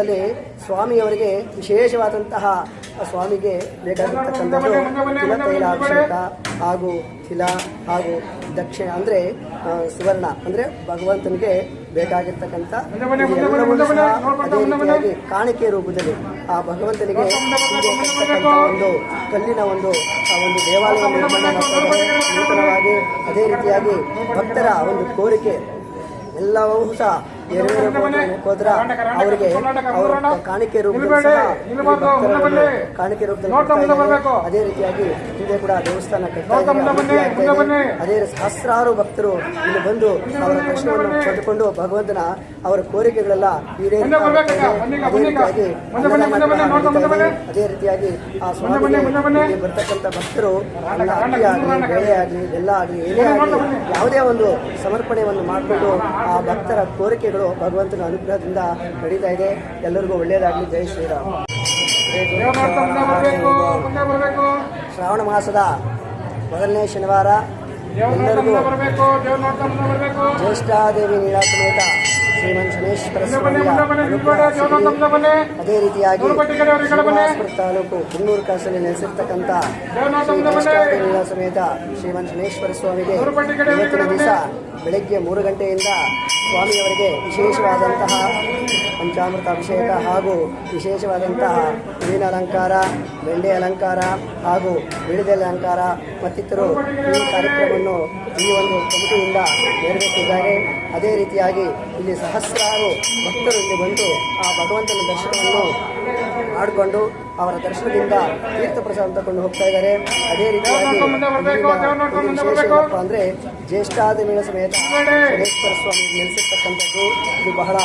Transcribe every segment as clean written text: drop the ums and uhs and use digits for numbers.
ಸಂದರ್ಭದಲ್ಲಿ ಸ್ವಾಮಿಯವರಿಗೆ ವಿಶೇಷವಾದಂತಹ ಸ್ವಾಮಿಗೆ ಬೇಕಾಗಿರ್ತಕ್ಕಂಥದ್ದು ತಿಲತೈಲಾಭಿಷೇಕ ಹಾಗೂ ತಿಲ ಹಾಗೂ ದಕ್ಷಿಣ ಅಂದರೆ ಸುವರ್ಣ ಅಂದರೆ ಭಗವಂತನಿಗೆ ಬೇಕಾಗಿರ್ತಕ್ಕಂಥ ಎಲ್ಲವನ್ನೂ ಸಹ ಅದೇ ರೀತಿಯಾಗಿ ಕಾಣಿಕೆ ರೂಪದಲ್ಲಿ ಆ ಭಗವಂತನಿಗೆ ಒಂದು ಕಲ್ಲಿನ ಒಂದು ದೇವಾಲಯ ನಿರ್ಮಾಣ ಮಾಡ್ತಾರೆ ನೂತನವಾಗಿ. ಅದೇ ರೀತಿಯಾಗಿ ಭಕ್ತರ ಒಂದು ಕೋರಿಕೆ ಎಲ್ಲವೂ ಸಹ ಹೋದ್ರ ಅವರಿಗೆ ಅವರ ಕಾಣಿಕೆ ರೂಪದಲ್ಲಿ ಕಾಣಿಕೆ ರೂಪದಲ್ಲಿ ಅದೇ ರೀತಿಯಾಗಿ ಹಿಂದೆ ಕೂಡ ದೇವಸ್ಥಾನ ಅದೇ ಸಹಸ್ರಾರು ಭಕ್ತರು ಇಲ್ಲಿ ಬಂದು ಅವರ ದರ್ಶನವನ್ನು ಪಡೆದುಕೊಂಡು ಭಗವಂತನ ಅವರ ಕೋರಿಕೆಗಳೆಲ್ಲ ಅದೇ ರೀತಿಯಾಗಿ ಅದೇ ರೀತಿಯಾಗಿ ಆ ಸ್ವಾಮಿಗೆ ಬರ್ತಕ್ಕಂಥ ಭಕ್ತರು ಅಕ್ಕಿ ಆಗಲಿ ಬೇಳೆ ಆಗಲಿ ಬೆಲ್ಲ ಆಗಲಿ ಏನೇ ಆಗಲಿ ಯಾವುದೇ ಒಂದು ಸಮರ್ಪಣೆಯನ್ನು ಮಾಡಿಕೊಂಡು ಆ ಭಕ್ತರ ಕೋರಿಕೆಗಳು ಭಗವಂತನ ಅನುಗ್ರಹದಿಂದ ನಡೀತಾ ಇದೆ. ಎಲ್ಲರಿಗೂ ಒಳ್ಳೆಯದಾಗಲಿ. ಜೈ ಶ್ರೀರಾಮ್. ಶ್ರಾವಣ ಮಾಸದ ಮೊದಲನೇ ಶನಿವಾರ ಎಲ್ಲರಿಗೂ ಜ್ಯೇಷ್ಠಾದೇವಿ ನೀಳಾ ಸಮೇತ ಶ್ರೀಮನ್ ಶನೇಶ್ವರ ಸ್ವಾಮಿಯ ಅದೇ ರೀತಿಯಾಗಿ ಶ್ರೀನಿವಾಸಪುರ ತಾಲೂಕು ಕುನ್ನೂರು ಕಾಸಲ್ಲಿ ನೆಲೆಸಿರ್ತಕ್ಕಂಥ ಶ್ರೀ ಜ್ಯೇಷ್ಠಾದೇವಿ ನೀಳಾ ಸಮೇತ ಶ್ರೀಮನ್ ಶನೇಶ್ವರ ಸ್ವಾಮಿಗೆ ಇವತ್ತಿನ ದಿವಸ ಬೆಳಗ್ಗೆ 3 ಗಂಟೆಯಿಂದ ಸ್ವಾಮಿಯವರಿಗೆ ವಿಶೇಷವಾದಂತಹ ಪಂಚಾಮೃತ ಅಭಿಷೇಕ ಹಾಗೂ ವಿಶೇಷವಾದಂತಹ ಹೂವಿನ ಅಲಂಕಾರ, ಬೆಂಡೆ ಅಲಂಕಾರ ಹಾಗೂ ಬಿಳಿದೆಲೆ ಅಲಂಕಾರ ಮತ್ತಿತರರು ಈ ಕಾರ್ಯಕ್ರಮವನ್ನು ಈ ಒಂದು ಕಮಿಟಿಯಿಂದ ನೆರವೇರಿಸಿದ್ದಾರೆ. ಅದೇ ರೀತಿಯಾಗಿ ಇಲ್ಲಿ ಸಹಸ್ರಾರು ಭಕ್ತರು ಇಲ್ಲಿ ಬಂದು ಆ ಭಗವಂತನ ದರ್ಶನವನ್ನು ಮಾಡಿಕೊಂಡು ಅವರ ದರ್ಶನದಿಂದ ತೀರ್ಥ ಪ್ರಸಾದ ತಗೊಂಡು ಹೋಗ್ತಾ ಇದ್ದಾರೆ. ಅದೇ ರೀತಿಯಾಗಿ ವಿಶೇಷ ಏನಪ್ಪ ಅಂದರೆ ಜ್ಯೇಷ್ಠಾದೇವಿ ಸಮೇತ ಶನೇಶ್ವರ ಸ್ವಾಮಿ ನೆಲೆಸಿರ್ತಕ್ಕಂಥದ್ದು ಇದು ಬಹಳ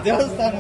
ದೇವಸ್ಥಾನ